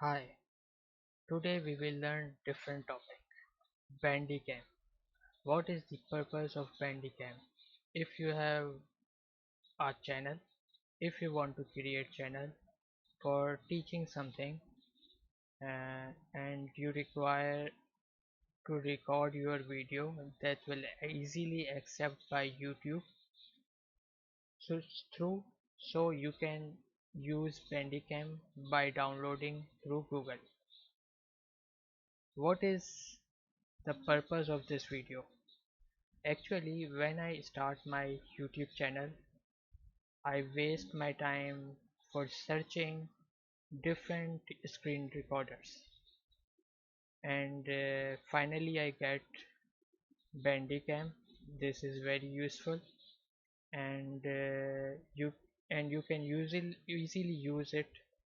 Hi, today we will learn different topic. BandiCam. What is the purpose of BandiCam? If you have a channel, if you want to create channel for teaching something and you require to record your video that will easily accept by YouTube, so through so you can use BandiCam by downloading through Google. What is the purpose of this video? Actually, when I start my YouTube channel, I waste my time for searching different screen recorders, and finally I get BandiCam. This is very useful, and you can easily use it.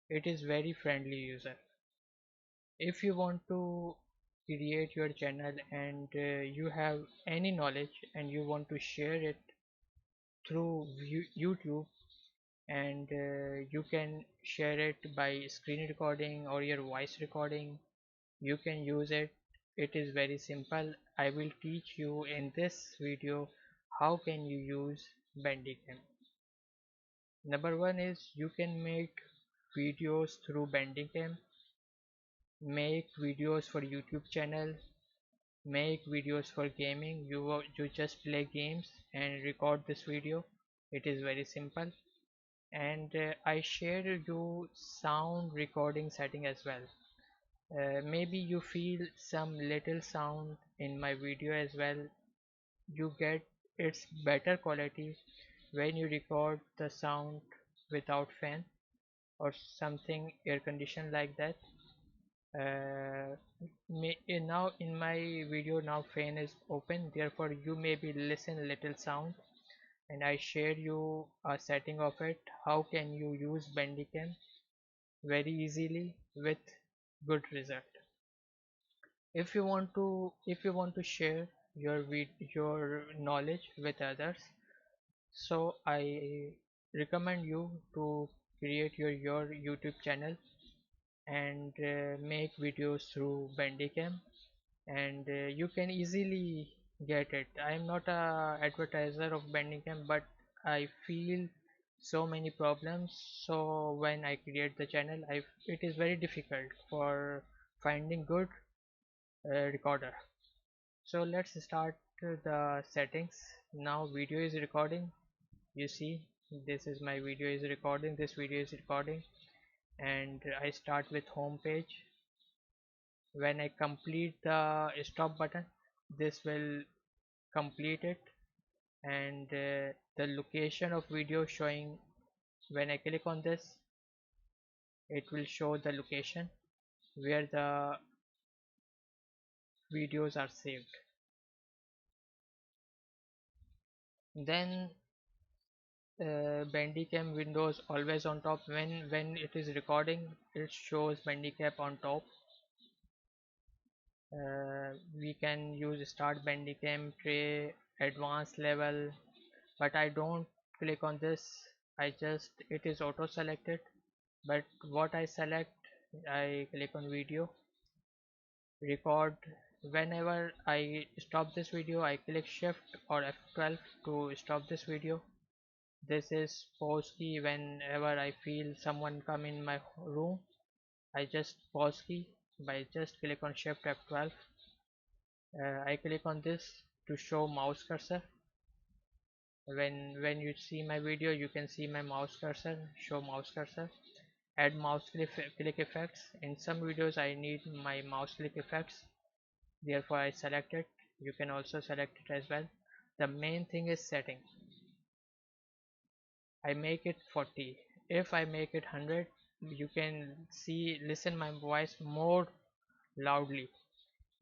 It is very friendly user. If you want to create your channel and you have any knowledge and you want to share it through YouTube, and you can share it by screen recording or your voice recording, you can use it. It is very simple. I will teach you in this video how can you use BandiCam. Number one is you can make videos through BandiCam, make videos for YouTube channel, make videos for gaming. You just play games and record this video. It is very simple. And I share you sound recording setting as well. Maybe you feel some little sound in my video as well. You get its better quality when you record the sound without fan or something air conditioned like that. Now in my video now fan is open, therefore you maybe listen little sound, and I share you a setting of it. How can you use BandiCam very easily with good result? If you want to share your knowledge with others, so I recommend you to create your YouTube channel and make videos through BandiCam, and you can easily get it. I am not a advertiser of BandiCam, but I feel so many problems. So when I create the channel, it is very difficult for finding good recorder. So let's start the settings. Now video is recording. You see, this is my video is recording. This video is recording, and I start with home page. When I complete the stop button, this will complete it, and the location of video showing. When I click on this, it will show the location where the videos are saved. Then BandiCam windows always on top. When it is recording, it shows BandiCam on top. We can use start BandiCam tray, advanced level, but I don't click on this. It is auto selected, but what I select, I click on video record. Whenever I stop this video, I click shift or F12 to stop this video. This is pause key. Whenever I feel someone come in my room, I just pause key by just click on shift F12. I click on this to show mouse cursor. When you see my video, you can see my mouse cursor, show mouse cursor. Add mouse click effects. In some videos I need my mouse click effects, therefore I select it. You can also select it as well. The main thing is setting. I make it 40. If I make it 100, you can listen my voice more loudly,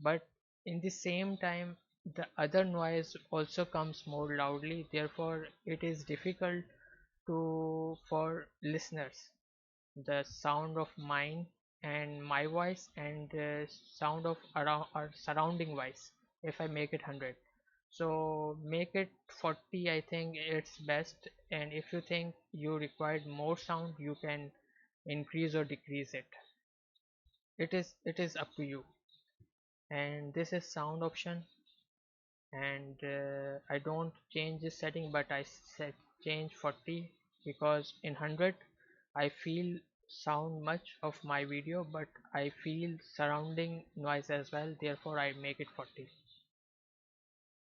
but in the same time the other noise also comes more loudly, therefore it is difficult to for listeners. The sound of mine and my voice and sound of around or surrounding voice, if I make it 100, so make it 40. I think it's best, and if you think you required more sound, you can increase or decrease it. it is up to you. And this is sound option, and I don't change this setting, but I set change 40 because in 100 I feel sound much of my video, but I feel surrounding noise as well, therefore I make it 40.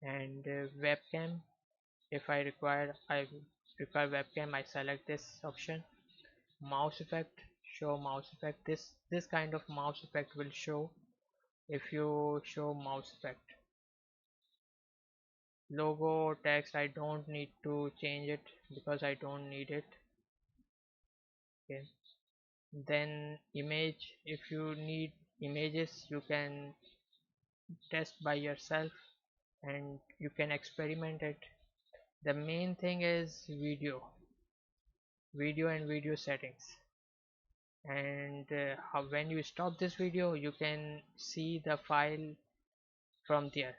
And webcam, if I require webcam, I select this option. Mouse effect, show mouse effect. This kind of mouse effect will show if you show mouse effect. Logo text, I don't need to change it because I don't need it. Okay. Then image, if you need images you can test by yourself and you can experiment it. The main thing is video and video settings. And when you stop this video you can see the file from there.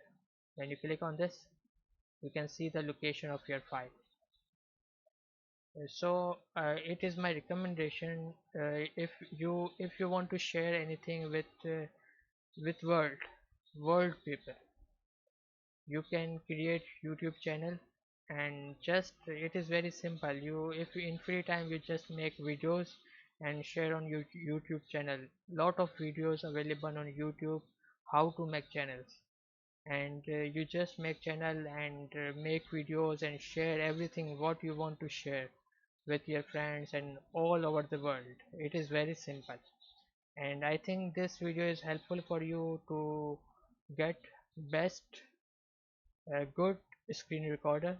When you click on this you can see the location of your file. So it is my recommendation, if you want to share anything with world people, you can create YouTube channel. And just it is very simple, you if you in free time you just make videos and share on YouTube channel. Lot of videos available on YouTube how to make channels. And you just make channel and make videos and share everything what you want to share with your friends and all over the world. It is very simple, and I think this video is helpful for you to get best good screen recorder.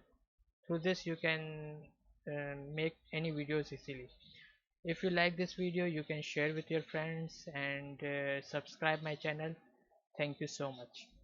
Through this you can make any videos easily. If you like this video you can share with your friends and subscribe my channel. Thank you so much.